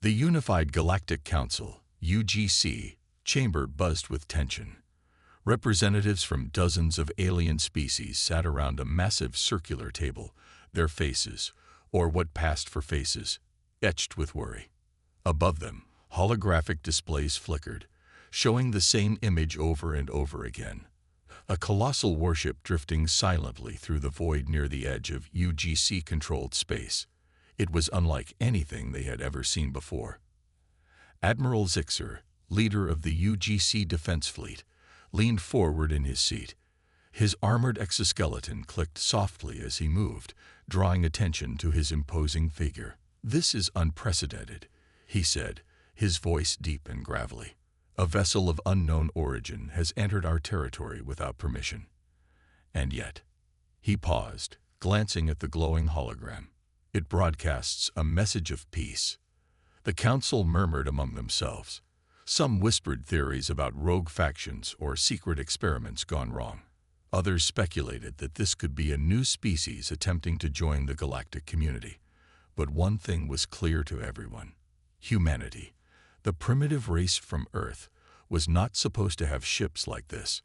The Unified Galactic Council, UGC, chamber buzzed with tension. Representatives from dozens of alien species sat around a massive circular table, their faces, or what passed for faces, etched with worry. Above them, holographic displays flickered, showing the same image over and over again. A colossal warship drifting silently through the void near the edge of UGC-controlled space. It was unlike anything they had ever seen before. Admiral Zixer, leader of the UGC Defense Fleet, leaned forward in his seat. His armored exoskeleton clicked softly as he moved, drawing attention to his imposing figure. "This is unprecedented," he said, his voice deep and gravelly. "A vessel of unknown origin has entered our territory without permission. And yet," he paused, glancing at the glowing hologram, "it broadcasts a message of peace." The council murmured among themselves. Some whispered theories about rogue factions or secret experiments gone wrong. Others speculated that this could be a new species attempting to join the galactic community. But one thing was clear to everyone. Humanity, the primitive race from Earth, was not supposed to have ships like this.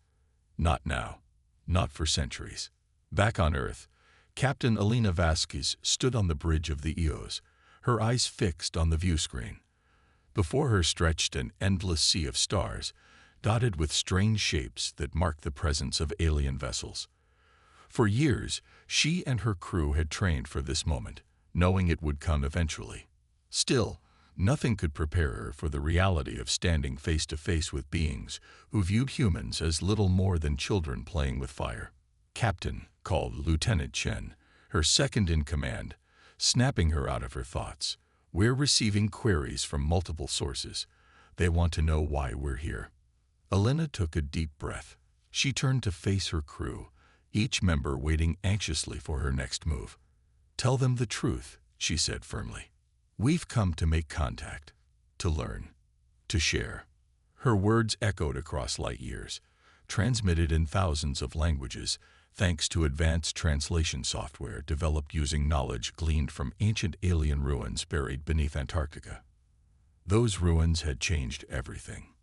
Not now. Not for centuries. Back on Earth, Captain Elena Vasquez stood on the bridge of the Eos, her eyes fixed on the view screen. Before her stretched an endless sea of stars, dotted with strange shapes that marked the presence of alien vessels. For years, she and her crew had trained for this moment, knowing it would come eventually. Still, nothing could prepare her for the reality of standing face to face with beings who viewed humans as little more than children playing with fire. "Captain," called Lieutenant Chen, her second in command, snapping her out of her thoughts. "We're receiving queries from multiple sources. They want to know why we're here." Elena took a deep breath. She turned to face her crew, each member waiting anxiously for her next move. "Tell them the truth," she said firmly. "We've come to make contact, to learn, to share." Her words echoed across light years, transmitted in thousands of languages, thanks to advanced translation software developed using knowledge gleaned from ancient alien ruins buried beneath Antarctica. Those ruins had changed everything.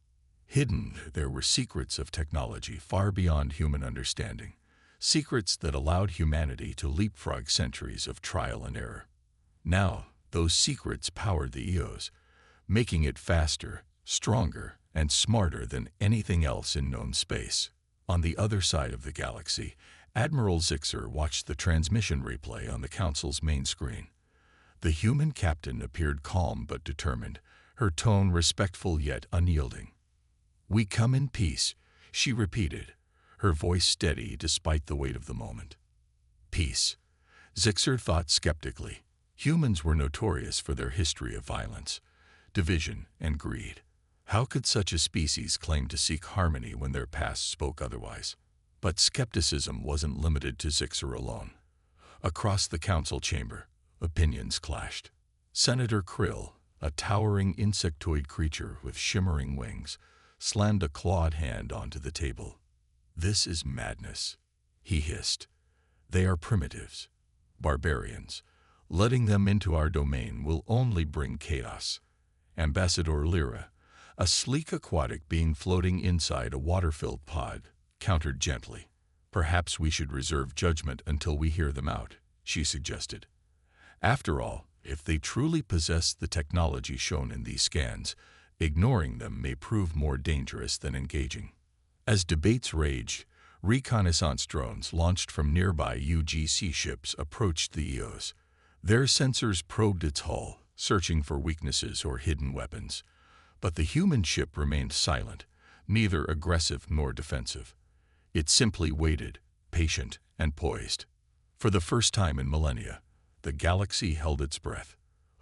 Hidden, there were secrets of technology far beyond human understanding, secrets that allowed humanity to leapfrog centuries of trial and error. Now, those secrets powered the Eos, making it faster, stronger, and smarter than anything else in known space. On the other side of the galaxy, Admiral Zixer watched the transmission replay on the Council's main screen. The human captain appeared calm but determined, her tone respectful yet unyielding. "We come in peace," she repeated, her voice steady despite the weight of the moment. Peace. Zixer thought skeptically. Humans were notorious for their history of violence, division, and greed. How could such a species claim to seek harmony when their past spoke otherwise? But skepticism wasn't limited to Zixer alone. Across the council chamber, opinions clashed. Senator Krill, a towering insectoid creature with shimmering wings, slammed a clawed hand onto the table. "This is madness," he hissed. "They are primitives, barbarians. Letting them into our domain will only bring chaos." Ambassador Lyra, a sleek aquatic being floating inside a water-filled pod, countered gently. "Perhaps we should reserve judgment until we hear them out," she suggested. "After all, if they truly possess the technology shown in these scans, ignoring them may prove more dangerous than engaging." As debates raged, reconnaissance drones launched from nearby UGC ships approached the Eos. Their sensors probed its hull, searching for weaknesses or hidden weapons. But the human ship remained silent, neither aggressive nor defensive. It simply waited, patient and poised. For the first time in millennia, the galaxy held its breath.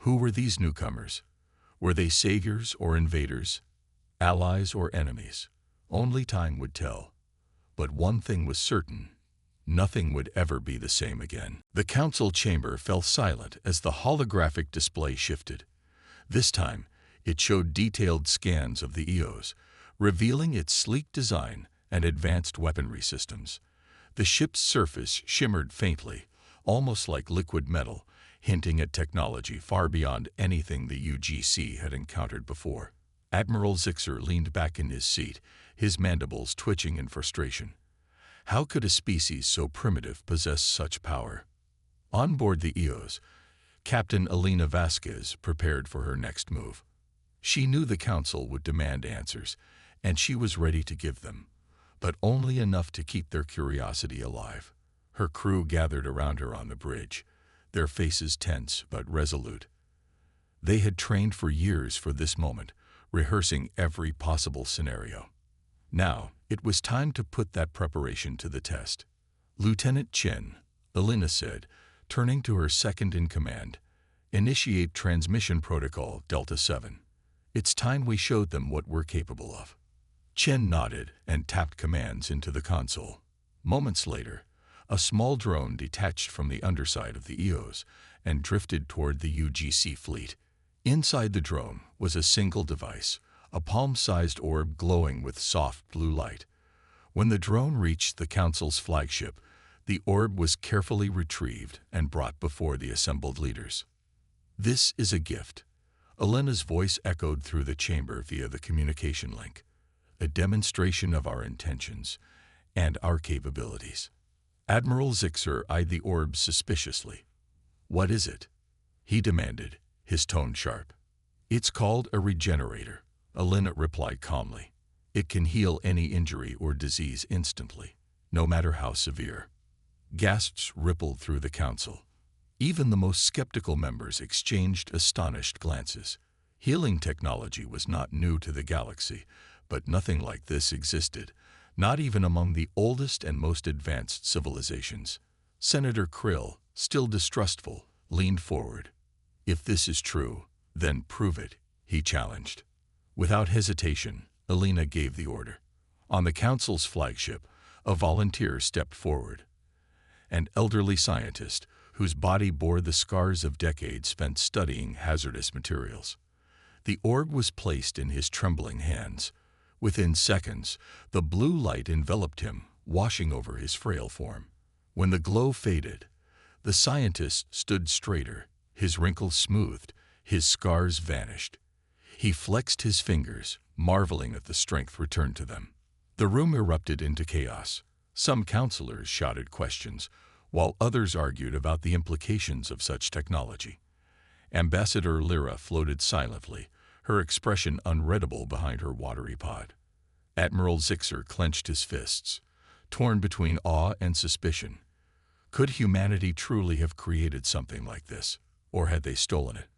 Who were these newcomers? Were they saviors or invaders? Allies or enemies? Only time would tell. But one thing was certain. Nothing would ever be the same again. The council chamber fell silent as the holographic display shifted. This time, it showed detailed scans of the Eos, revealing its sleek design and advanced weaponry systems. The ship's surface shimmered faintly, almost like liquid metal, hinting at technology far beyond anything the UGC had encountered before. Admiral Zixer leaned back in his seat, his mandibles twitching in frustration. How could a species so primitive possess such power? On board the Eos, Captain Alina Vasquez prepared for her next move. She knew the Council would demand answers, and she was ready to give them, but only enough to keep their curiosity alive. Her crew gathered around her on the bridge, their faces tense but resolute. They had trained for years for this moment, rehearsing every possible scenario. Now, it was time to put that preparation to the test. Lieutenant Chen, Alina said, turning to her second-in-command, "Initiate transmission protocol Delta 7. It's time we showed them what we're capable of." Chen nodded and tapped commands into the console. Moments later, a small drone detached from the underside of the Eos and drifted toward the UGC fleet. Inside the drone was a single device, a palm-sized orb glowing with soft blue light. When the drone reached the Council's flagship, the orb was carefully retrieved and brought before the assembled leaders. "This is a gift." Alina's voice echoed through the chamber via the communication link. "A demonstration of our intentions and our capabilities." Admiral Zixer eyed the orb suspiciously. "What is it?" he demanded, his tone sharp. "It's called a regenerator," Alina replied calmly. "It can heal any injury or disease instantly, no matter how severe." Gasps rippled through the Council. Even the most skeptical members exchanged astonished glances. Healing technology was not new to the galaxy, but nothing like this existed, not even among the oldest and most advanced civilizations. Senator Krill, still distrustful, leaned forward. "If this is true, then prove it," he challenged. Without hesitation, Alina gave the order. On the Council's flagship, a volunteer stepped forward. An elderly scientist whose body bore the scars of decades spent studying hazardous materials. The orb was placed in his trembling hands. Within seconds, the blue light enveloped him, washing over his frail form. When the glow faded, the scientist stood straighter, his wrinkles smoothed, his scars vanished. He flexed his fingers, marveling at the strength returned to them. The room erupted into chaos. Some counselors shouted questions, while others argued about the implications of such technology. Ambassador Lyra floated silently, her expression unreadable behind her watery pod. Admiral Zixer clenched his fists, torn between awe and suspicion. Could humanity truly have created something like this, or had they stolen it?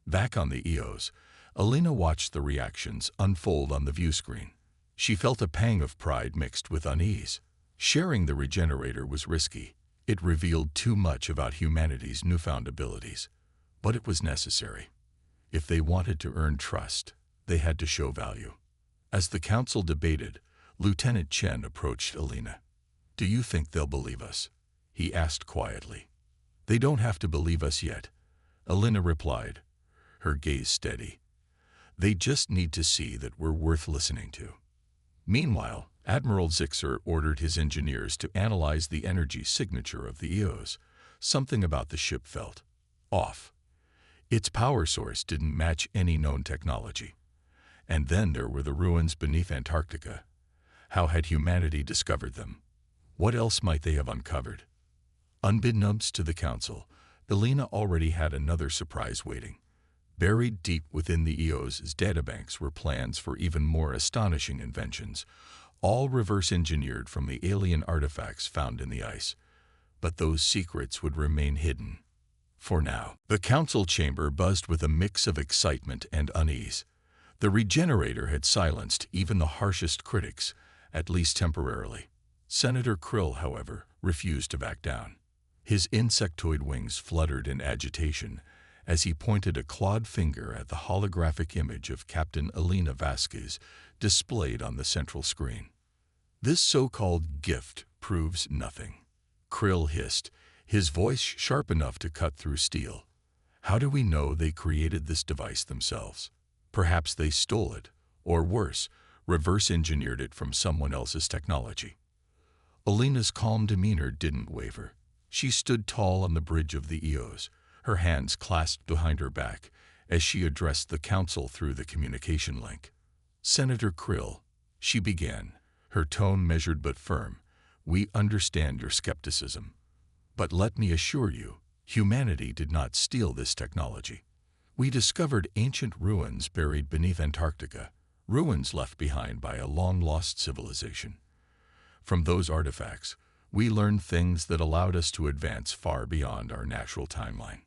Back on the Eos, Alina watched the reactions unfold on the view screen. She felt a pang of pride mixed with unease. Sharing the regenerator was risky. It revealed too much about humanity's newfound abilities. But it was necessary. If they wanted to earn trust, they had to show value. As the Council debated, Lieutenant Chen approached Alina. "Do you think they'll believe us?" he asked quietly. "They don't have to believe us yet," Alina replied, her gaze steady. "They just need to see that we're worth listening to." Meanwhile, Admiral Zixer ordered his engineers to analyze the energy signature of the Eos. Something about the ship felt off. Its power source didn't match any known technology. And then there were the ruins beneath Antarctica. How had humanity discovered them? What else might they have uncovered? Unbeknownst to the Council, Alina already had another surprise waiting. Buried deep within the Eos' databanks were plans for even more astonishing inventions, all reverse-engineered from the alien artifacts found in the ice. But those secrets would remain hidden. For now, the Council chamber buzzed with a mix of excitement and unease. The regenerator had silenced even the harshest critics, at least temporarily. Senator Krill, however, refused to back down. His insectoid wings fluttered in agitation as he pointed a clawed finger at the holographic image of Captain Alina Vasquez displayed on the central screen. "This so-called gift proves nothing," Krill hissed, his voice sharp enough to cut through steel. "How do we know they created this device themselves? Perhaps they stole it, or worse, reverse-engineered it from someone else's technology." Alina's calm demeanor didn't waver. She stood tall on the bridge of the Eos, her hands clasped behind her back as she addressed the council through the communication link. "Senator Krill," she began, her tone measured but firm, "we understand your skepticism. But let me assure you, humanity did not steal this technology. We discovered ancient ruins buried beneath Antarctica, ruins left behind by a long-lost civilization. From those artifacts, we learned things that allowed us to advance far beyond our natural timeline."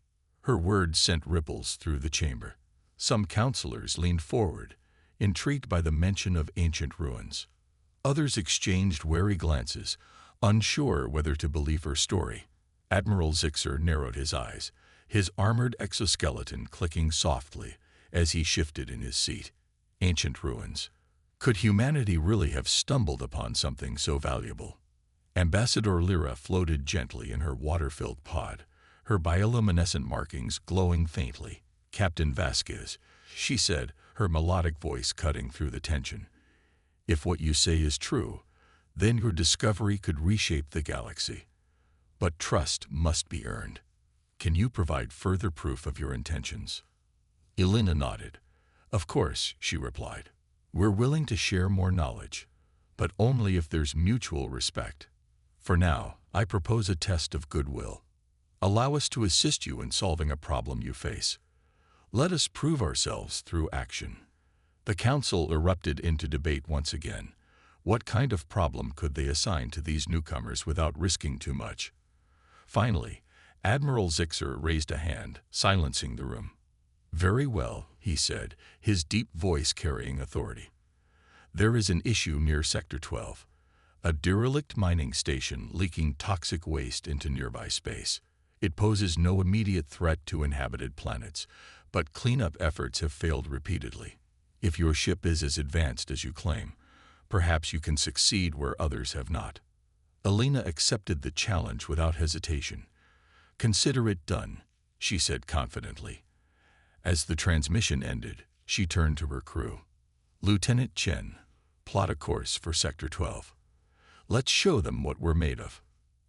Her words sent ripples through the chamber. Some counselors leaned forward, intrigued by the mention of ancient ruins. Others exchanged wary glances, unsure whether to believe her story. Admiral Zixer narrowed his eyes, his armored exoskeleton clicking softly as he shifted in his seat. Ancient ruins. Could humanity really have stumbled upon something so valuable? Ambassador Lyra floated gently in her water-filled pod, her bioluminescent markings glowing faintly. "Captain Vasquez," she said, her melodic voice cutting through the tension, "if what you say is true, then your discovery could reshape the galaxy. But trust must be earned. Can you provide further proof of your intentions?" Elena nodded. "Of course," she replied. "We're willing to share more knowledge, but only if there's mutual respect. For now, I propose a test of goodwill. Allow us to assist you in solving a problem you face. Let us prove ourselves through action." The council erupted into debate once again. What kind of problem could they assign to these newcomers without risking too much? Finally, Admiral Zixer raised a hand, silencing the room. "Very well," he said, his deep voice carrying authority. "There is an issue near Sector 12, a derelict mining station leaking toxic waste into nearby space. It poses no immediate threat to inhabited planets, but cleanup efforts have failed repeatedly. If your ship is as advanced as you claim, perhaps you can succeed where others have not." Elena accepted the challenge without hesitation. "Consider it done," she said confidently. As the transmission ended, she turned to her crew. "Lieutenant Chen, plot a course for Sector 12. Let's show them what we're made of."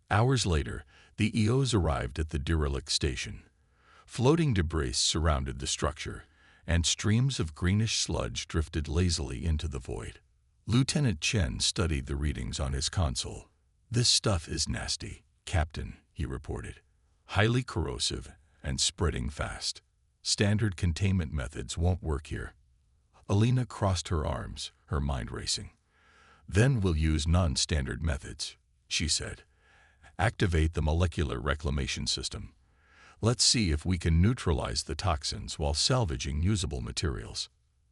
Hours later, the EOs arrived at the derelict station. Floating debris surrounded the structure, and streams of greenish sludge drifted lazily into the void. Lieutenant Chen studied the readings on his console. "This stuff is nasty, Captain," he reported. "Highly corrosive and spreading fast. Standard containment methods won't work here." Elena crossed her arms, her mind racing. "Then we'll use non-standard methods," she said. "Activate the molecular reclamation system. Let's see if we can neutralize the toxins while salvaging usable materials."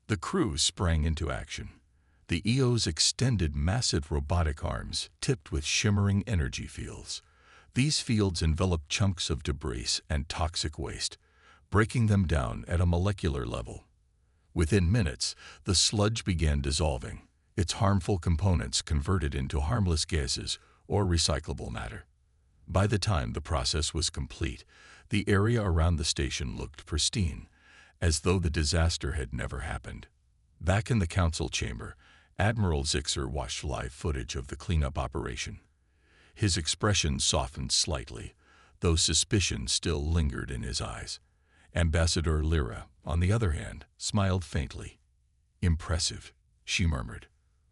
The crew sprang into action. The EOs extended massive robotic arms tipped with shimmering energy fields. These fields enveloped chunks of debris and toxic waste, breaking them down at a molecular level. Within minutes, the sludge began dissolving, its harmful components converted into harmless gases or recyclable matter. By the time the process was complete, the area around the station looked pristine, as though the disaster had never happened. Back in the council chamber, Admiral Zixer watched live footage of the cleanup operation. His expression softened slightly, though suspicion still lingered in his eyes. Ambassador Lyra, on the other hand, smiled faintly. "Impressive," she murmured.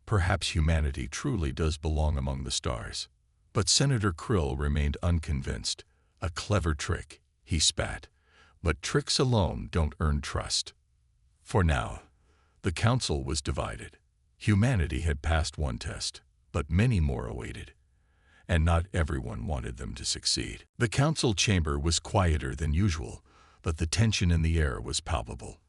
"Perhaps humanity truly does belong among the stars." But Senator Krill remained unconvinced. "A clever trick," he spat. "But tricks alone don't earn trust." For now, the council was divided. Humanity had passed one test, but many more awaited. And not everyone wanted them to succeed. The council chamber was quieter than usual, but the tension in the air was palpable.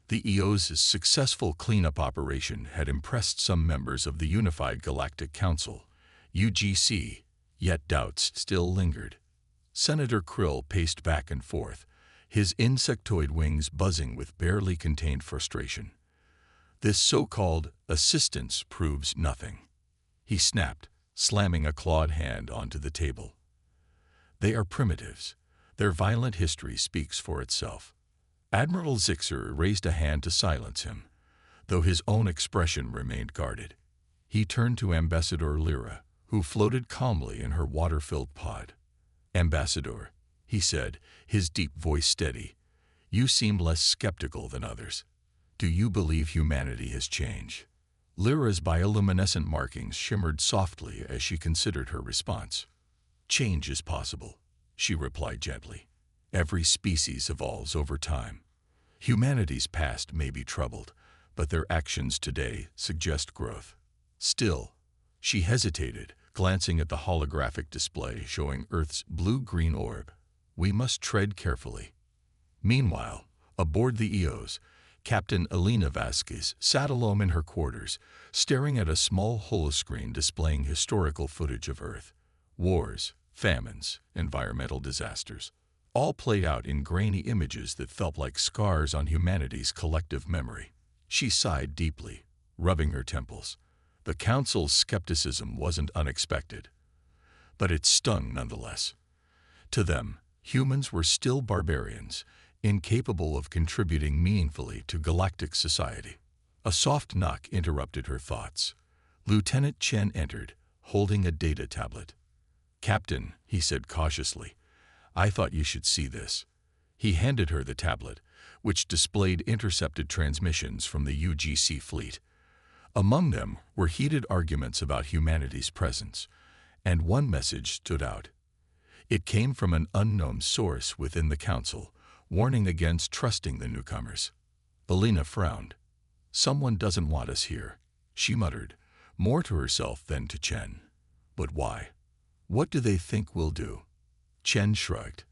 The EO's successful cleanup operation had impressed some members of the Unified Galactic Council, UGC, yet doubts still lingered. Senator Krill paced back and forth, his insectoid wings buzzing with barely contained frustration. "This so-called assistance proves nothing," he snapped, slamming a clawed hand onto the table. "They are primitives. Their violent history speaks for itself." Admiral Zixer raised a hand to silence him, though his own expression remained guarded. He turned to Ambassador Lyra, who floated calmly in her water-filled pod. "Ambassador, he said, his deep voice steady. You seem less skeptical than others. Do you believe humanity has changed? Lyra's bioluminescent markings shimmered softly as she considered her response. Change is possible, she replied gently. Every species evolves over time. Humanity's past may be troubled, but their actions today suggest growth. Still, she hesitated, glancing at the holographic display showing Earth's blue-green orb. We must tread carefully. Meanwhile, aboard the Eos, Captain Elena Vasquez sat alone in her quarters, staring at a small holoscreen displaying historical footage of Earth. Wars, famines, environmental disasters, all played out in grainy images that felt like scars on humanity's collective memory. She sighed deeply, rubbing her temples. The Council's skepticism wasn't unexpected, but it stung nonetheless. To them, humans were still barbarians, incapable of contributing meaningfully to galactic society. A soft knock interrupted her thoughts. Lieutenant Chen entered, holding a data tablet. Captain, he said cautiously, I thought you should see this. He handed her the tablet, which displayed intercepted transmissions from the UGC fleet. Among them were heated arguments about humanity's presence, and one message stood out. It came from an unknown source within the Council, warning against trusting the newcomers. Elena frowned. Someone doesn't want us here, she muttered, more to herself than to Chen. But why? What do they think we'll do? Chen shrugged.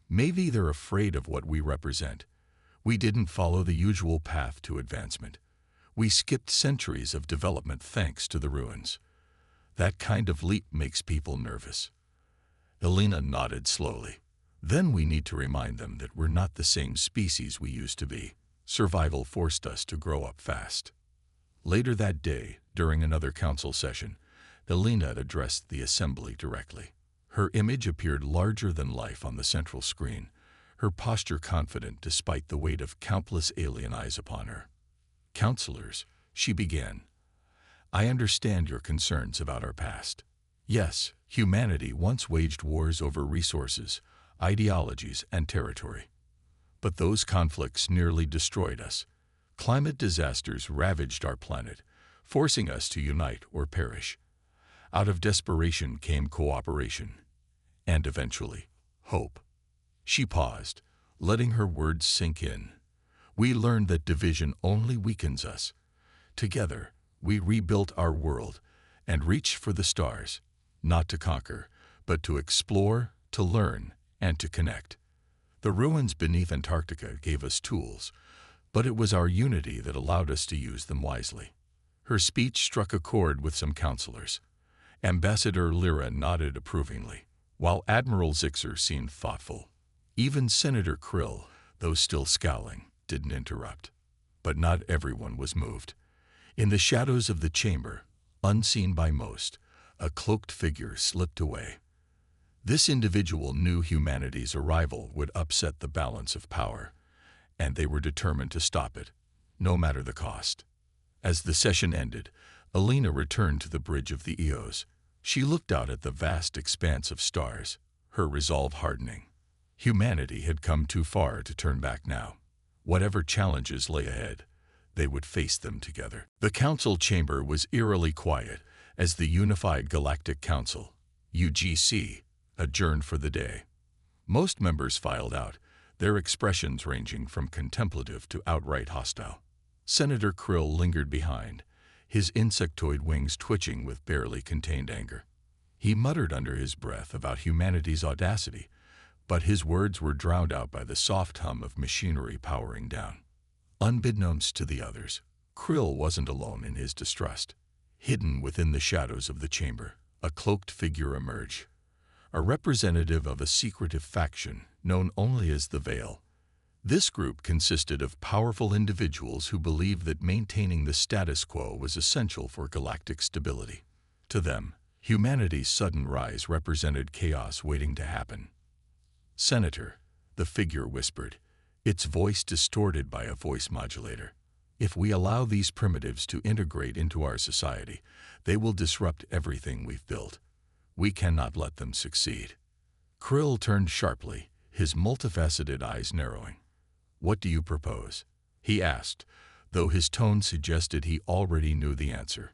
Maybe they're afraid of what we represent. We didn't follow the usual path to advancement. We skipped centuries of development thanks to the ruins. That kind of leap makes people nervous. Elena nodded slowly. Then we need to remind them that we're not the same species we used to be. Survival forced us to grow up fast. Later that day, during another council session, Elena addressed the assembly directly. Her image appeared larger than life on the central screen, her posture confident despite the weight of countless alien eyes upon her. Counselors, she began, I understand your concerns about our past. Yes, humanity once waged wars over resources, ideologies, and territory. But those conflicts nearly destroyed us. Climate disasters ravaged our planet, forcing us to unite or perish. Out of desperation came cooperation, and eventually, hope. She paused, letting her words sink in. We learned that division only weakens us. Together, we rebuilt our world and reached for the stars, not to conquer, but to explore, to learn, and to connect. The ruins beneath Antarctica gave us tools, but it was our unity that allowed us to use them wisely. Her speech struck a chord with some counselors. Ambassador Lyra nodded approvingly, while Admiral Zixer seemed thoughtful. Even Senator Krill, though still scowling, didn't interrupt. But not everyone was moved. In the shadows of the chamber, unseen by most, a cloaked figure slipped away. This individual knew humanity's arrival would upset the balance of power, and they were determined to stop it, no matter the cost. As the session ended, Elena returned to the bridge of the Eos. She looked out at the vast expanse of stars, her resolve hardening. Humanity had come too far to turn back now. Whatever challenges lay ahead, they would face them together. The council chamber was eerily quiet as the Unified Galactic Council, UGC, adjourned for the day. Most members filed out, their expressions ranging from contemplative to outright hostile. Senator Krill lingered behind, his insectoid wings twitching with barely contained anger. He muttered under his breath about humanity's audacity, but his words were drowned out by the soft hum of machinery powering down. Unbeknownst to the others, Krill wasn't alone in his distrust. Hidden within the shadows of the chamber, a cloaked figure emerged, a representative of a secretive faction known only as the Veil. This group consisted of powerful individuals who believed that maintaining the status quo was essential for galactic stability. To them, humanity's sudden rise represented chaos waiting to happen. Senator, the figure whispered, its voice distorted by a voice modulator. If we allow these primitives to integrate into our society, they will disrupt everything we've built. We cannot let them succeed. Krill turned sharply, his multifaceted eyes narrowing. "What do you propose?" he asked, though his tone suggested he already knew the answer.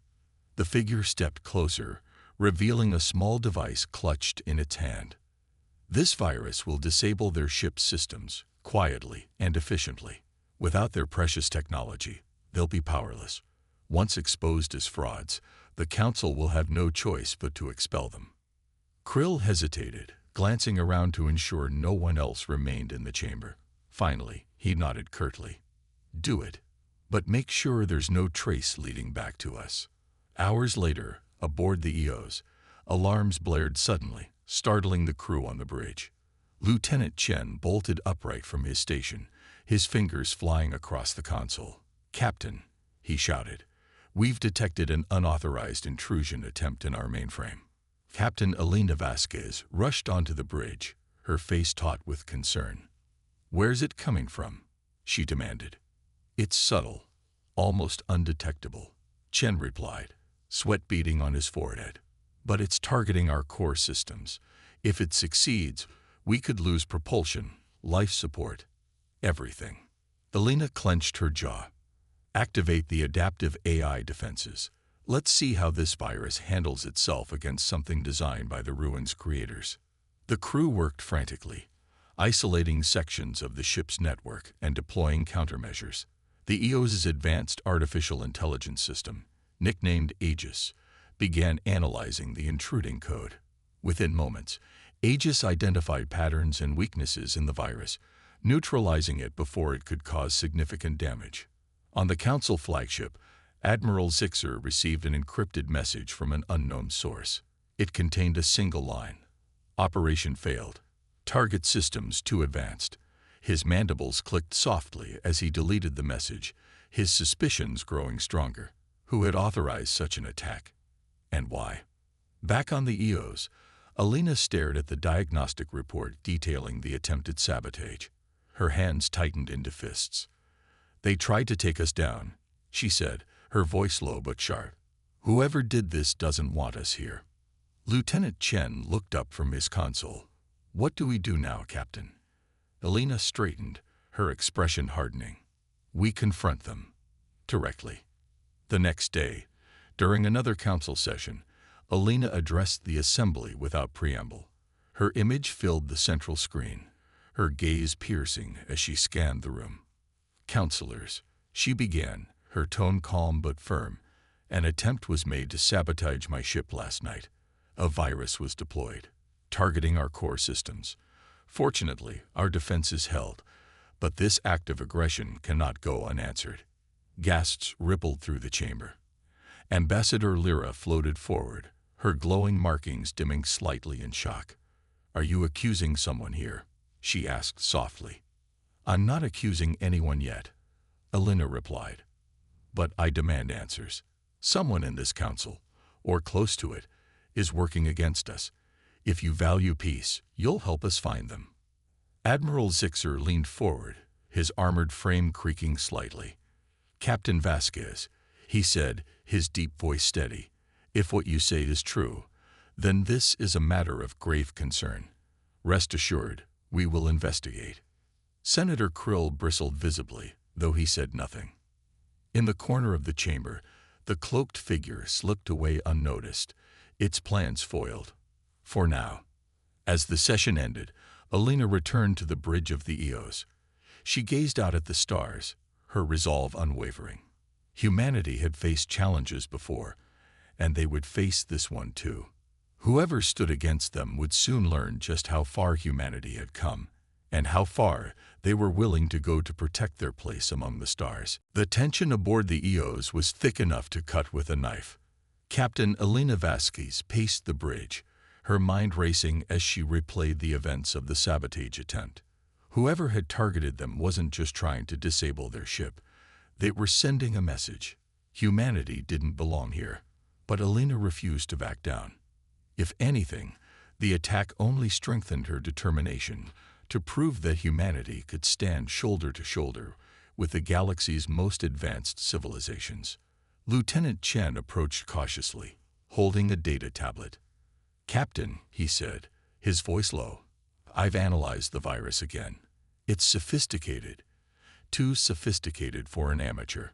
The figure stepped closer, revealing a small device clutched in its hand. "This virus will disable their ship's systems, quietly and efficiently. Without their precious technology, they'll be powerless. Once exposed as frauds, the Council will have no choice but to expel them." Krill hesitated, glancing around to ensure no one else remained in the chamber. Finally, he nodded curtly. "Do it, but make sure there's no trace leading back to us." Hours later, aboard the EOS, alarms blared suddenly, startling the crew on the bridge. Lieutenant Chen bolted upright from his station, his fingers flying across the console. "Captain," he shouted, "we've detected an unauthorized intrusion attempt in our mainframe." Captain Elena Vasquez rushed onto the bridge, her face taut with concern. "Where's it coming from?" she demanded. "It's subtle, almost undetectable," Chen replied, sweat beading on his forehead. "But it's targeting our core systems. If it succeeds, we could lose propulsion, life support, everything." Elena clenched her jaw. "Activate the adaptive AI defenses. Let's see how this virus handles itself against something designed by the ruin's creators." The crew worked frantically, isolating sections of the ship's network and deploying countermeasures. The EOS's advanced artificial intelligence system, nicknamed Aegis, began analyzing the intruding code. Within moments, Aegis identified patterns and weaknesses in the virus, neutralizing it before it could cause significant damage. On the Council flagship, Admiral Zixer received an encrypted message from an unknown source. It contained a single line: "Operation failed. Target systems too advanced." His mandibles clicked softly as he deleted the message, his suspicions growing stronger. Who had authorized such an attack? And why? Back on the EOS, Alina stared at the diagnostic report detailing the attempted sabotage. Her hands tightened into fists. "They tried to take us down," she said, her voice low but sharp. "Whoever did this doesn't want us here." Lieutenant Chen looked up from his console. "What do we do now, Captain?" Alina straightened, her expression hardening. "We confront them. Directly." The next day, during another council session, Alina addressed the assembly without preamble. Her image filled the central screen, her gaze piercing as she scanned the room. "Councilors," she began, her tone calm but firm, "an attempt was made to sabotage my ship last night. A virus was deployed, targeting our core systems. Fortunately, our defenses held, but this act of aggression cannot go unanswered." Gasps rippled through the chamber. Ambassador Lyra floated forward, her glowing markings dimming slightly in shock. "Are you accusing someone here?" she asked softly. "I'm not accusing anyone yet," Alina replied. "But I demand answers. Someone in this council, or close to it, is working against us. If you value peace, you'll help us find them." Admiral Zixer leaned forward, his armored frame creaking slightly. "Captain Vasquez," he said, his deep voice steady, "if what you say is true, then this is a matter of grave concern. Rest assured, we will investigate." Senator Krill bristled visibly, though he said nothing. In the corner of the chamber, the cloaked figure slipped away unnoticed, its plans foiled. For now. As the session ended, Alina returned to the bridge of the EOS. She gazed out at the stars, her resolve unwavering. Humanity had faced challenges before, and they would face this one too. Whoever stood against them would soon learn just how far humanity had come, and how far they were willing to go to protect their place among the stars. The tension aboard the EOS was thick enough to cut with a knife. Captain Elena Vasquez paced the bridge, her mind racing as she replayed the events of the sabotage attempt. Whoever had targeted them wasn't just trying to disable their ship. They were sending a message. Humanity didn't belong here. But Elena refused to back down. If anything, the attack only strengthened her determination to prove that humanity could stand shoulder to shoulder with the galaxy's most advanced civilizations. Lieutenant Chen approached cautiously, holding a data tablet. "Captain," he said, his voice low, I've analyzed the virus again. It's sophisticated, too sophisticated for an amateur.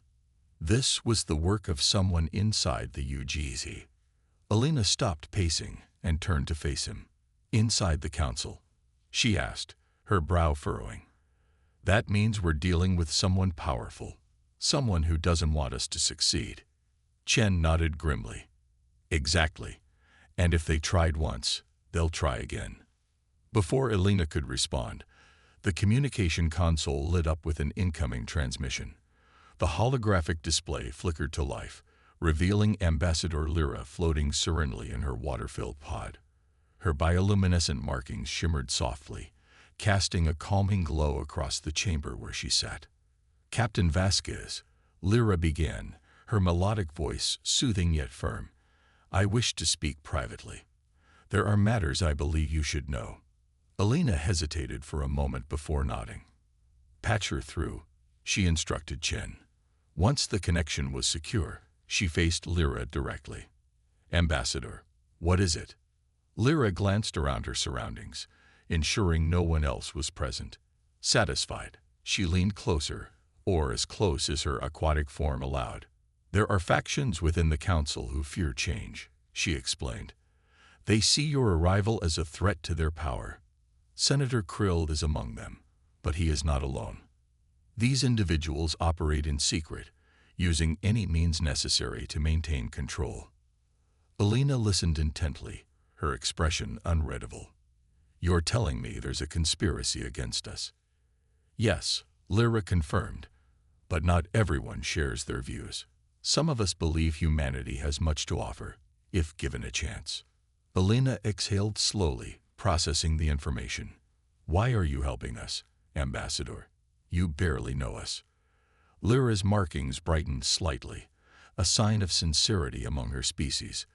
This was the work of someone inside the UGC. Alina stopped pacing and turned to face him. Inside the council, she asked, her brow furrowing. That means we're dealing with someone powerful, someone who doesn't want us to succeed. Chen nodded grimly. Exactly. And if they tried once, they'll try again. Before Alina could respond, the communication console lit up with an incoming transmission. The holographic display flickered to life, revealing Ambassador Lyra floating serenely in her water-filled pod. Her bioluminescent markings shimmered softly, casting a calming glow across the chamber where she sat. Captain Vasquez, Lyra began, her melodic voice soothing yet firm. I wish to speak privately. There are matters I believe you should know. Alina hesitated for a moment before nodding. Patch her through, she instructed Chen. Once the connection was secure, she faced Lyra directly. Ambassador, what is it? Lyra glanced around her surroundings, ensuring no one else was present. Satisfied, she leaned closer, or as close as her aquatic form allowed. There are factions within the council who fear change, she explained. They see your arrival as a threat to their power. Senator Krill is among them, but he is not alone. These individuals operate in secret, using any means necessary to maintain control. Alina listened intently, her expression unreadable. You're telling me there's a conspiracy against us? Yes, Lyra confirmed, but not everyone shares their views. Some of us believe humanity has much to offer, if given a chance. Alina exhaled slowly, processing the information. Why are you helping us, Ambassador? You barely know us. Lyra's markings brightened slightly, a sign of sincerity among her species.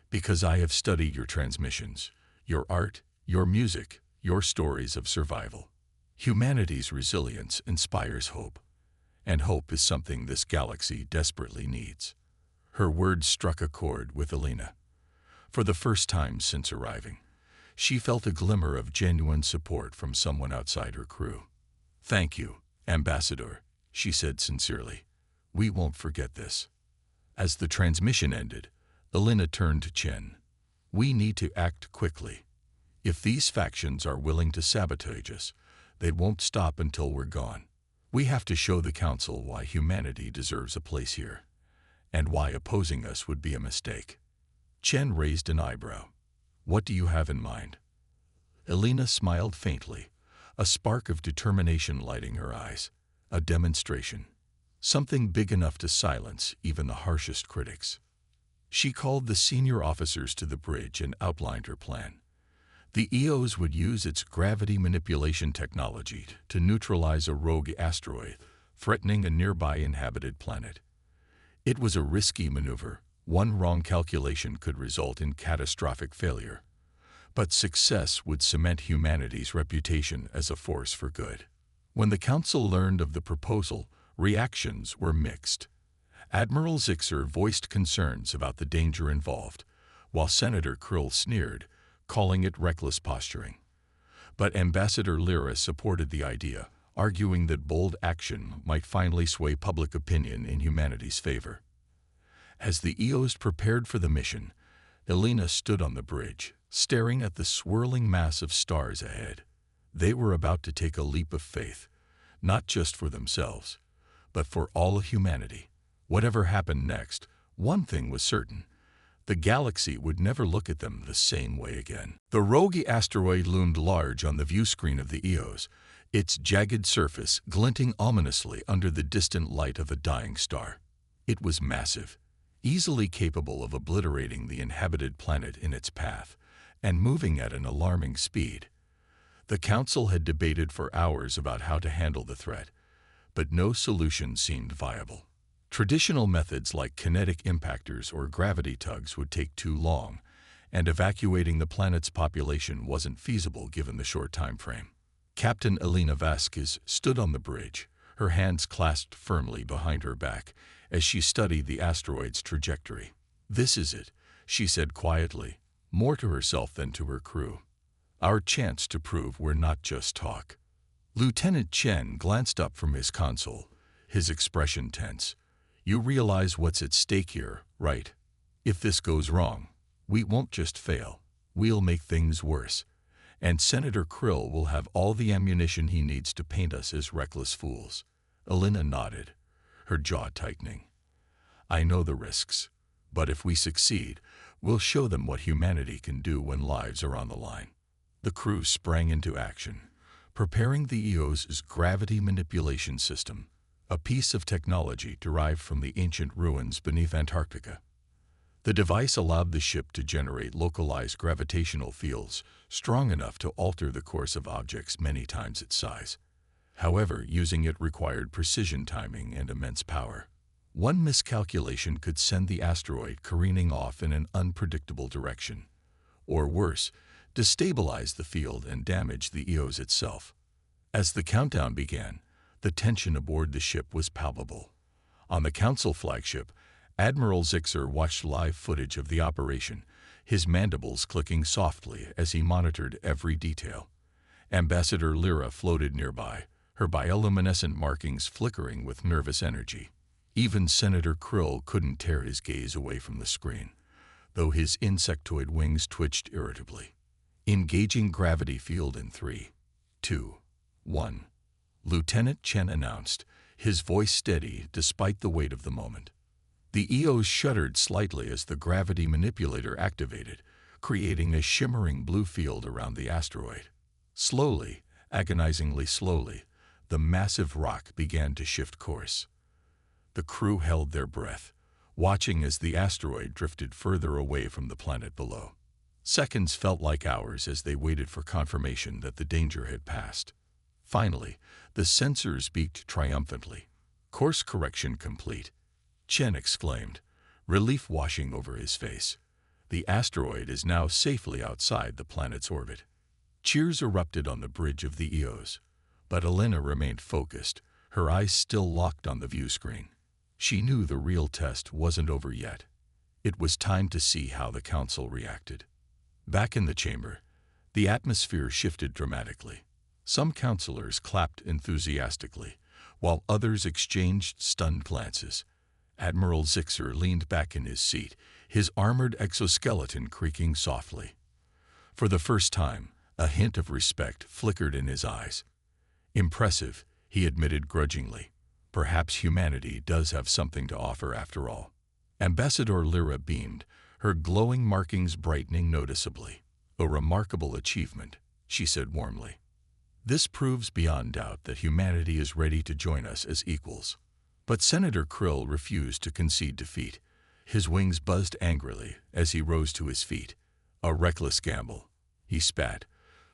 Because I have studied your transmissions, your art, your music, your stories of survival. Humanity's resilience inspires hope, and hope is something this galaxy desperately needs. Her words struck a chord with Alina. For the first time since arriving, she felt a glimmer of genuine support from someone outside her crew. Thank you, Ambassador, she said sincerely. We won't forget this. As the transmission ended, Alina turned to Chen. We need to act quickly. If these factions are willing to sabotage us, they won't stop until we're gone. We have to show the Council why humanity deserves a place here, and why opposing us would be a mistake. Chen raised an eyebrow. What do you have in mind? Alina smiled faintly, a spark of determination lighting her eyes. A demonstration. Something big enough to silence even the harshest critics. She called the senior officers to the bridge and outlined her plan. The EOs would use its gravity manipulation technology to neutralize a rogue asteroid threatening a nearby inhabited planet. It was a risky maneuver. One wrong calculation could result in catastrophic failure. But success would cement humanity's reputation as a force for good. When the Council learned of the proposal, reactions were mixed. Admiral Zixer voiced concerns about the danger involved, while Senator Krill sneered, calling it reckless posturing. But Ambassador Lyra supported the idea, arguing that bold action might finally sway public opinion in humanity's favor. As the EOs prepared for the mission, Alina stood on the bridge, staring at the swirling mass of stars ahead. They were about to take a leap of faith, not just for themselves, but for all of humanity. Whatever happened next, one thing was certain. The galaxy would never look at them the same way again. The rogue asteroid loomed large on the view screen of the EOs, its jagged surface glinting ominously under the distant light of a dying star. It was massive, easily capable of obliterating the inhabited planet in its path, and moving at an alarming speed. The Council had debated for hours about how to handle the threat, but no solution seemed viable. Traditional methods like kinetic impactors or gravity tugs would take too long, and evacuating the planet's population wasn't feasible given the short time frame. Captain Alina Vasquez stood on the bridge, her hands clasped firmly behind her back as she studied the asteroid's trajectory. This is it, she said quietly, more to herself than to her crew. Our chance to prove we're not just talk. Lieutenant Chen glanced up from his console, his expression tense. You realize what's at stake here, right? If this goes wrong, we won't just fail. We'll make things worse. And Senator Krill will have all the ammunition he needs to paint us as reckless fools. Alina nodded, her jaw tightening. I know the risks, but if we succeed, we'll show them what humanity can do when lives are on the line. The crew sprang into action, preparing the EOS's gravity manipulation system, a piece of technology derived from the ancient ruins beneath Antarctica. The device allowed the ship to generate localized gravitational fields strong enough to alter the course of objects many times its size. However, using it required precision timing and immense power. One miscalculation could send the asteroid careening off in an unpredictable direction, or worse, destabilize the field and damage the EOS itself. As the countdown began, the tension aboard the ship was palpable. On the Council flagship, Admiral Zixer watched live footage of the operation, his mandibles clicking softly as he monitored every detail. Ambassador Lyra floated nearby, her bioluminescent markings flickering with nervous energy. Even Senator Krill couldn't tear his gaze away from the screen, though his insectoid wings twitched irritably. Engaging gravity field in 3, 2, 1. Lieutenant Chen announced, his voice steady despite the weight of the moment. The EOS shuddered slightly as the gravity manipulator activated, creating a shimmering blue field around the asteroid. Slowly, agonizingly slowly, the massive rock began to shift course. The crew held their breath, watching as the asteroid drifted further away from the planet below. Seconds felt like hours as they waited for confirmation that the danger had passed. Finally, the sensors beeped triumphantly. Course correction complete. Chen exclaimed, relief washing over his face. The asteroid is now safely outside the planet's orbit. Cheers erupted on the bridge of the EOS, but Alina remained focused, her eyes still locked on the view screen. She knew the real test wasn't over yet. It was time to see how the Council reacted. Back in the chamber, the atmosphere shifted dramatically. Some counselors clapped enthusiastically, while others exchanged stunned glances. Admiral Zixer leaned back in his seat, his armored exoskeleton creaking softly. For the first time, a hint of respect flickered in his eyes. Impressive, he admitted grudgingly. Perhaps humanity does have something to offer after all. Ambassador Lyra beamed, her glowing markings brightening noticeably. A remarkable achievement, she said warmly. This proves beyond doubt that humanity is ready to join us as equals. But Senator Krill refused to concede defeat. His wings buzzed angrily as he rose to his feet. A reckless gamble, he spat,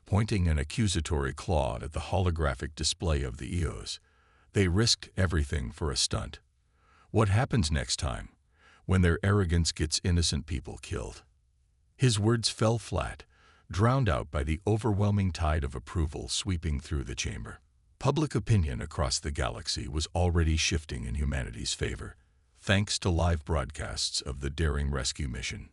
pointing an accusatory claw at the holographic display of the EOS. They risked everything for a stunt. What happens next time, when their arrogance gets innocent people killed? His words fell flat, drowned out by the overwhelming tide of approval sweeping through the chamber. Public opinion across the galaxy was already shifting in humanity's favor, thanks to live broadcasts of the daring rescue mission.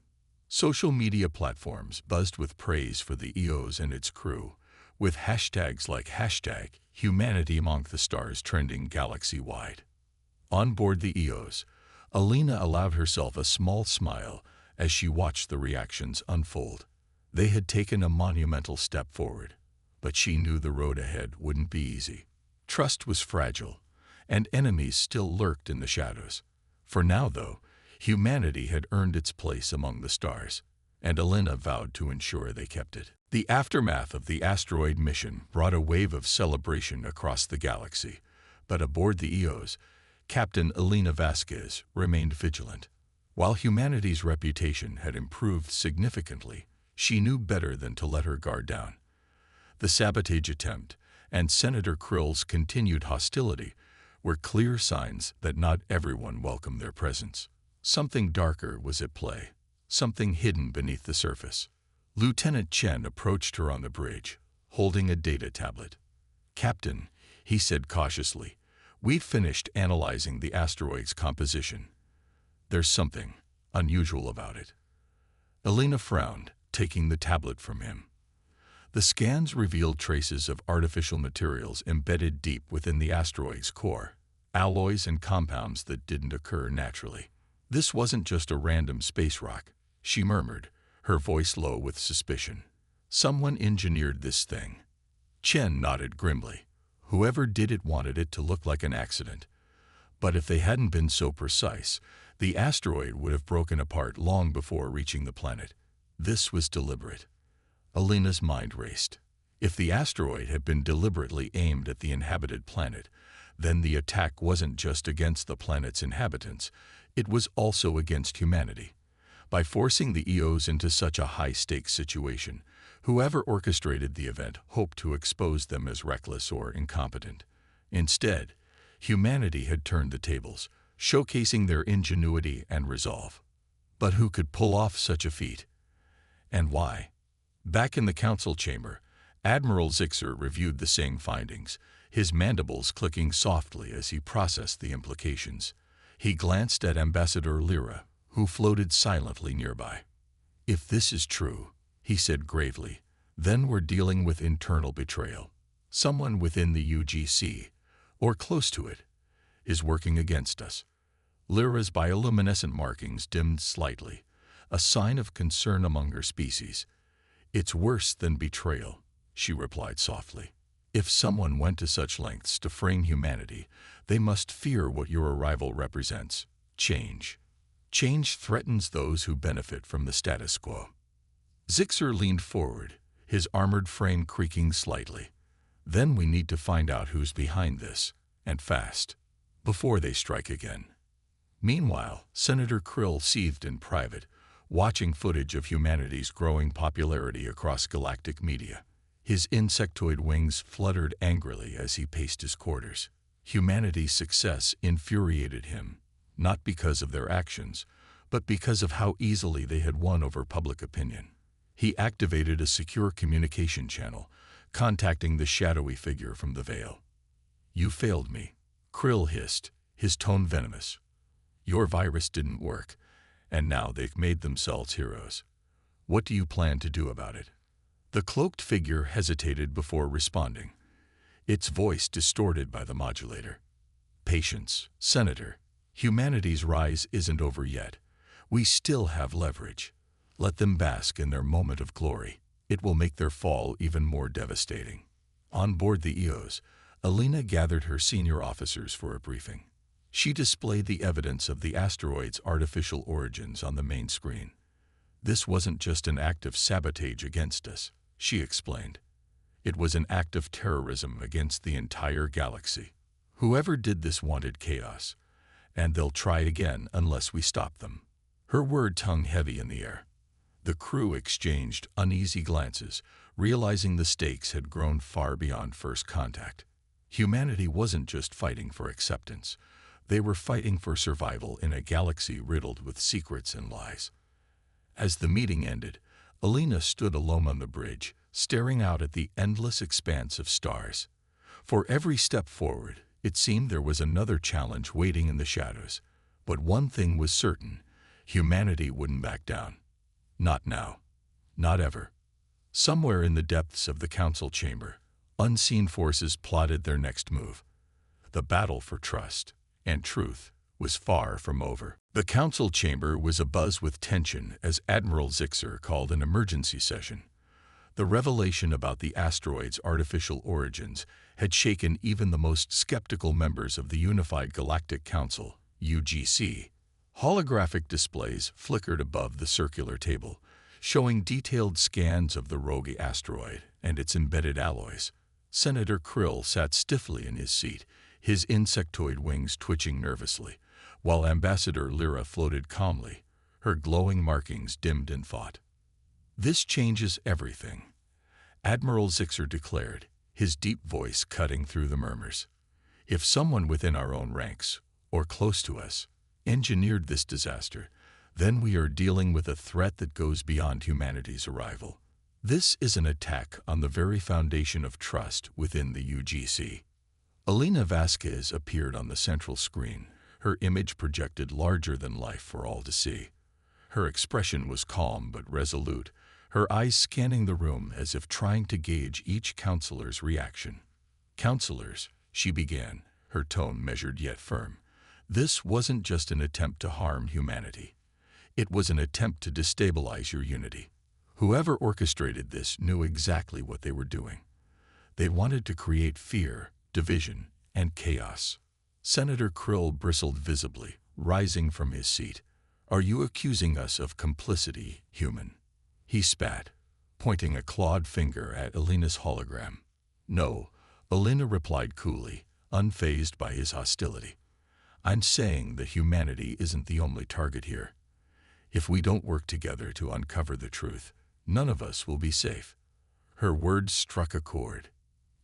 Social media platforms buzzed with praise for the EOS and its crew, with hashtags like #HumanityAmongTheStars trending galaxy-wide. On board the EOS, Alina allowed herself a small smile as she watched the reactions unfold. They had taken a monumental step forward, but she knew the road ahead wouldn't be easy. Trust was fragile, and enemies still lurked in the shadows. For now, though, humanity had earned its place among the stars, and Alina vowed to ensure they kept it. The aftermath of the asteroid mission brought a wave of celebration across the galaxy, but aboard the EOS, Captain Alina Vasquez remained vigilant. While humanity's reputation had improved significantly, she knew better than to let her guard down. The sabotage attempt and Senator Krill's continued hostility were clear signs that not everyone welcomed their presence. Something darker was at play, something hidden beneath the surface. Lieutenant Chen approached her on the bridge, holding a data tablet. "Captain," he said cautiously, "we've finished analyzing the asteroid's composition. There's something unusual about it." Alina frowned, taking the tablet from him. The scans revealed traces of artificial materials embedded deep within the asteroid's core, alloys and compounds that didn't occur naturally. This wasn't just a random space rock, she murmured, her voice low with suspicion. Someone engineered this thing. Chen nodded grimly. Whoever did it wanted it to look like an accident. But if they hadn't been so precise, the asteroid would have broken apart long before reaching the planet. This was deliberate. Alina's mind raced. If the asteroid had been deliberately aimed at the inhabited planet, then the attack wasn't just against the planet's inhabitants, it was also against humanity. By forcing the EOs into such a high-stakes situation, whoever orchestrated the event hoped to expose them as reckless or incompetent. Instead, humanity had turned the tables, showcasing their ingenuity and resolve. But who could pull off such a feat? And why? Back in the council chamber, Admiral Zixer reviewed the same findings, his mandibles clicking softly as he processed the implications. He glanced at Ambassador Lyra, who floated silently nearby. "If this is true," he said gravely, "then we're dealing with internal betrayal. Someone within the UGC, or close to it, is working against us." Lyra's bioluminescent markings dimmed slightly, a sign of concern among her species. "It's worse than betrayal," she replied softly. "If someone went to such lengths to frame humanity, they must fear what your arrival represents: change. Change threatens those who benefit from the status quo." Zixer leaned forward, his armored frame creaking slightly. "Then we need to find out who's behind this, and fast, before they strike again." Meanwhile, Senator Krill seethed in private, watching footage of humanity's growing popularity across galactic media. His insectoid wings fluttered angrily as he paced his quarters. Humanity's success infuriated him, not because of their actions, but because of how easily they had won over public opinion. He activated a secure communication channel, contacting the shadowy figure from the veil. "You failed me," Krill hissed, his tone venomous. "Your virus didn't work, and now they've made themselves heroes. What do you plan to do about it?" The cloaked figure hesitated before responding, its voice distorted by the modulator. "Patience, Senator. Humanity's rise isn't over yet. We still have leverage. Let them bask in their moment of glory. It will make their fall even more devastating." On board the EOS, Alina gathered her senior officers for a briefing. She displayed the evidence of the asteroid's artificial origins on the main screen. "This wasn't just an act of sabotage against us," she explained. "It was an act of terrorism against the entire galaxy. Whoever did this wanted chaos, and they'll try again unless we stop them." Her words hung heavy in the air. The crew exchanged uneasy glances, realizing the stakes had grown far beyond first contact. Humanity wasn't just fighting for acceptance. They were fighting for survival in a galaxy riddled with secrets and lies. As the meeting ended, Alina stood alone on the bridge, staring out at the endless expanse of stars. For every step forward, it seemed there was another challenge waiting in the shadows. But one thing was certain: humanity wouldn't back down. Not now. Not ever. Somewhere in the depths of the council chamber, unseen forces plotted their next move. The battle for trust and truth was far from over. The council chamber was abuzz with tension as Admiral Zixer called an emergency session. The revelation about the asteroid's artificial origins had shaken even the most skeptical members of the Unified Galactic Council, UGC. Holographic displays flickered above the circular table, showing detailed scans of the rogue asteroid and its embedded alloys. Senator Krill sat stiffly in his seat, his insectoid wings twitching nervously, while Ambassador Lyra floated calmly, her glowing markings dimmed in thought. "This changes everything," Admiral Zixer declared, his deep voice cutting through the murmurs. "If someone within our own ranks, or close to us, engineered this disaster, then we are dealing with a threat that goes beyond humanity's arrival. This is an attack on the very foundation of trust within the UGC." Alina Vasquez appeared on the central screen, her image projected larger than life for all to see. Her expression was calm but resolute, her eyes scanning the room as if trying to gauge each counselor's reaction. "Counselors," she began, her tone measured yet firm, "this wasn't just an attempt to harm humanity. It was an attempt to destabilize your unity. Whoever orchestrated this knew exactly what they were doing. They wanted to create fear, division, and chaos." Senator Krill bristled visibly, rising from his seat. "Are you accusing us of complicity, human?" He spat, pointing a clawed finger at Alina's hologram. "No," Alina replied coolly, unfazed by his hostility. "I'm saying that humanity isn't the only target here. If we don't work together to uncover the truth, none of us will be safe." Her words struck a chord.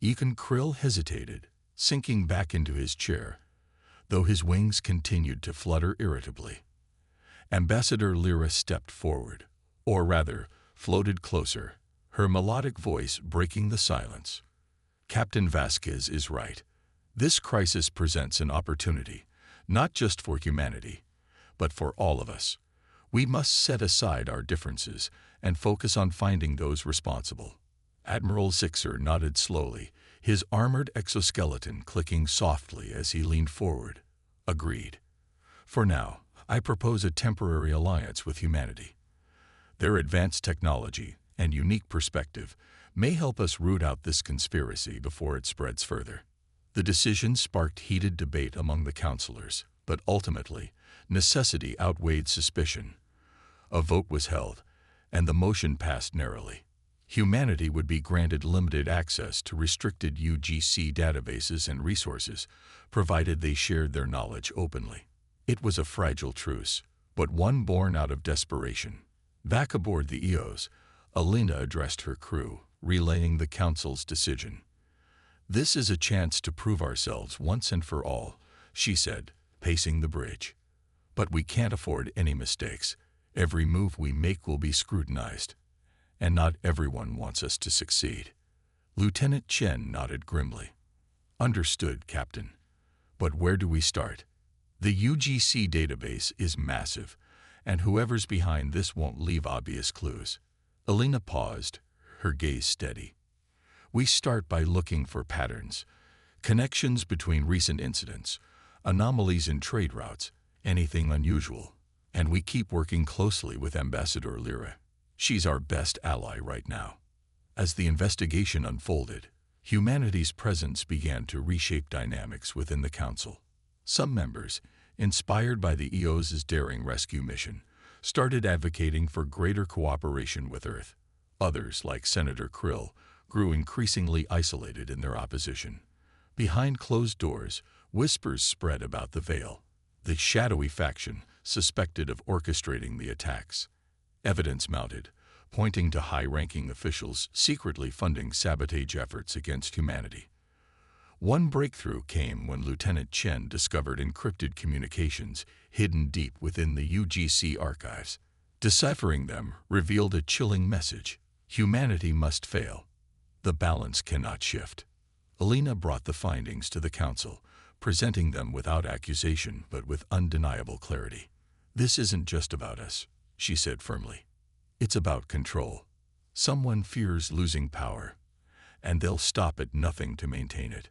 Egan Krill hesitated, sinking back into his chair, though his wings continued to flutter irritably. Ambassador Lyra stepped forward, or rather, floated closer, her melodic voice breaking the silence. "Captain Vasquez is right. This crisis presents an opportunity, not just for humanity, but for all of us. We must set aside our differences and focus on finding those responsible." Admiral Zixer nodded slowly, his armored exoskeleton clicking softly as he leaned forward. "Agreed. For now, I propose a temporary alliance with humanity. Their advanced technology and unique perspective may help us root out this conspiracy before it spreads further." The decision sparked heated debate among the counselors, but ultimately, necessity outweighed suspicion. A vote was held, and the motion passed narrowly. Humanity would be granted limited access to restricted UGC databases and resources, provided they shared their knowledge openly. It was a fragile truce, but one born out of desperation. Back aboard the EOS, Alina addressed her crew, relaying the Council's decision. "This is a chance to prove ourselves once and for all," she said, pacing the bridge. "But we can't afford any mistakes. Every move we make will be scrutinized. And not everyone wants us to succeed." Lieutenant Chen nodded grimly. "Understood, Captain. But where do we start? The UGC database is massive, and whoever's behind this won't leave obvious clues." Alina paused, her gaze steady. "We start by looking for patterns, connections between recent incidents, anomalies in trade routes, anything unusual. And we keep working closely with Ambassador Lyra. She's our best ally right now." As the investigation unfolded, humanity's presence began to reshape dynamics within the Council. Some members, inspired by the EOS's daring rescue mission, started advocating for greater cooperation with Earth. Others, like Senator Krill, grew increasingly isolated in their opposition. Behind closed doors, whispers spread about the Veil, the shadowy faction suspected of orchestrating the attacks. Evidence mounted, pointing to high-ranking officials secretly funding sabotage efforts against humanity. One breakthrough came when Lieutenant Chen discovered encrypted communications hidden deep within the UGC archives. Deciphering them revealed a chilling message: humanity must fail. The balance cannot shift. Alina brought the findings to the Council, presenting them without accusation but with undeniable clarity. "This isn't just about us," she said firmly. "It's about control. Someone fears losing power, and they'll stop at nothing to maintain it."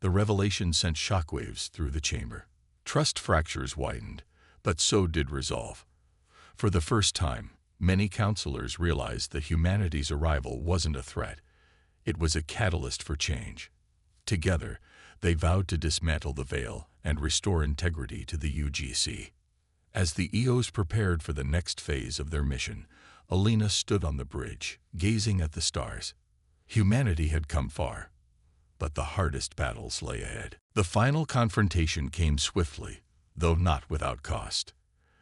The revelation sent shockwaves through the chamber. Trust fractures widened, but so did resolve. For the first time, many counselors realized that humanity's arrival wasn't a threat. It was a catalyst for change. Together, they vowed to dismantle the Veil and restore integrity to the UGC. As the EOs prepared for the next phase of their mission, Alina stood on the bridge, gazing at the stars. Humanity had come far, but the hardest battles lay ahead. The final confrontation came swiftly, though not without cost.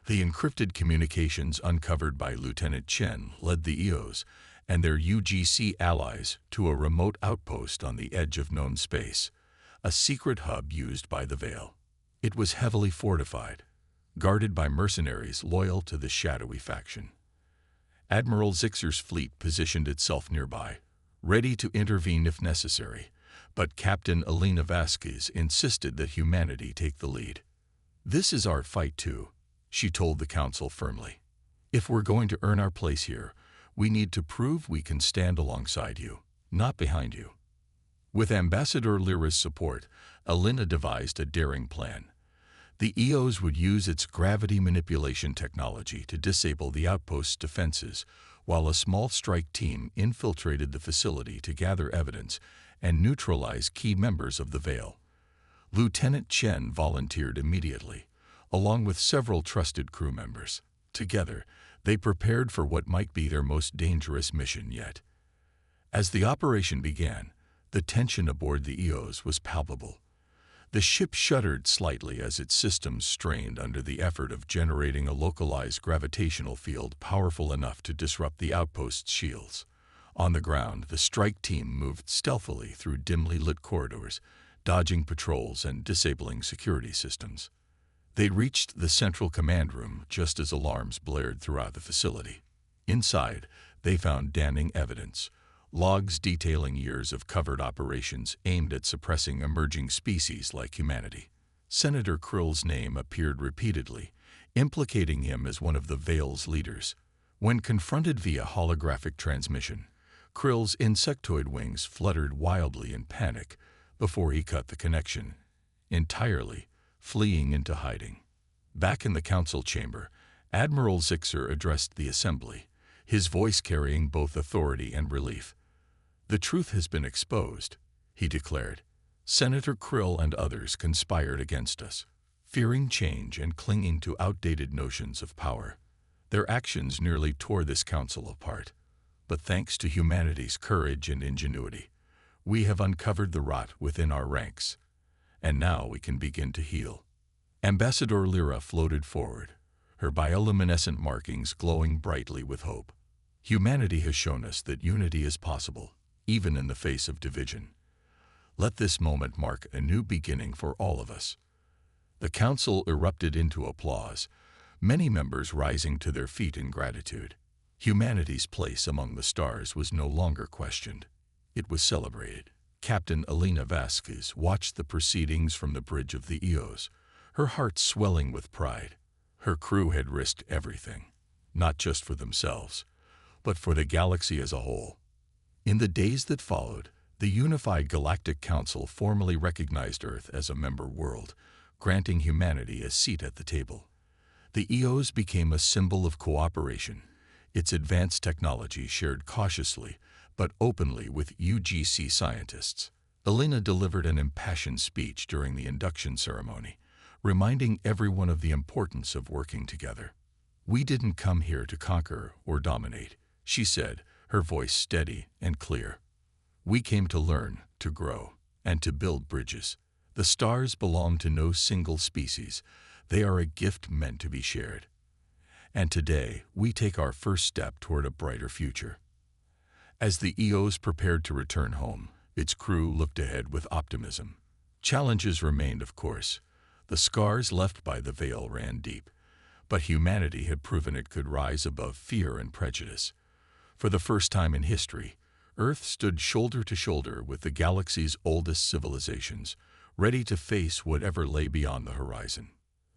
The encrypted communications uncovered by Lieutenant Chen led the EOs and their UGC allies to a remote outpost on the edge of known space, a secret hub used by the Veil. It was heavily fortified, guarded by mercenaries loyal to the shadowy faction. Admiral Zixer's fleet positioned itself nearby, ready to intervene if necessary, but Captain Alina Vasquez insisted that humanity take the lead. "This is our fight too," she told the Council firmly. "If we're going to earn our place here, We need to prove we can stand alongside you, not behind you." With Ambassador Lyra's support, Alina devised a daring plan. The EOs would use its gravity manipulation technology to disable the outpost's defenses, while a small strike team infiltrated the facility to gather evidence and neutralize key members of the Veil. Lieutenant Chen volunteered immediately, along with several trusted crew members. Together, they prepared for what might be their most dangerous mission yet. As the operation began, the tension aboard the EOs was palpable. The ship shuddered slightly as its systems strained under the effort of generating a localized gravitational field powerful enough to disrupt the outpost's shields. On the ground, the strike team moved stealthily through dimly lit corridors, dodging patrols and disabling security systems. They reached the central command room just as alarms blared throughout the facility. Inside, they found damning evidence. Logs detailing years of covert operations aimed at suppressing emerging species like humanity. Senator Krill's name appeared repeatedly, implicating him as one of the Veil's leaders. When confronted via holographic transmission, Krill's insectoid wings fluttered wildly in panic before he cut the connection entirely, fleeing into hiding. Back in the council chamber, Admiral Zixer addressed the assembly, his voice carrying both authority and relief. "The truth has been exposed," he declared. "Senator Krill and others conspired against us, fearing change and clinging to outdated notions of power. Their actions nearly tore this council apart. But thanks to humanity's courage and ingenuity, we have uncovered the rot within our ranks. And now we can begin to heal." Ambassador Lyra floated forward, her bioluminescent markings glowing brightly with hope. "Humanity has shown us that unity is possible, even in the face of division. Let this moment mark a new beginning for all of us." The council erupted into applause, many members rising to their feet in gratitude. Humanity's place among the stars was no longer questioned. It was celebrated. Captain Alina Vasquez watched the proceedings from the bridge of the EOs, her heart swelling with pride. Her crew had risked everything, not just for themselves, but for the galaxy as a whole. In the days that followed, the unified Galactic Council formally recognized Earth as a member world, granting humanity a seat at the table. The EOs became a symbol of cooperation, its advanced technology shared cautiously but openly with UGC scientists. Alina delivered an impassioned speech during the induction ceremony, reminding everyone of the importance of working together. "We didn't come here to conquer or dominate," she said, her voice steady and clear. "We came to learn, to grow, and to build bridges. The stars belong to no single species. They are a gift meant to be shared. And today, we take our first step toward a brighter future." As the EOs prepared to return home, its crew looked ahead with optimism. Challenges remained, of course. The scars left by the Veil ran deep, but humanity had proven it could rise above fear and prejudice. For the first time in history, Earth stood shoulder to shoulder with the galaxy's oldest civilizations, ready to face whatever lay beyond the horizon.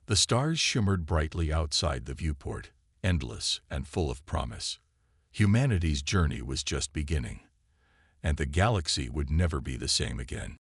The stars shimmered brightly outside the viewport, endless and full of promise. Humanity's journey was just beginning, and the galaxy would never be the same again.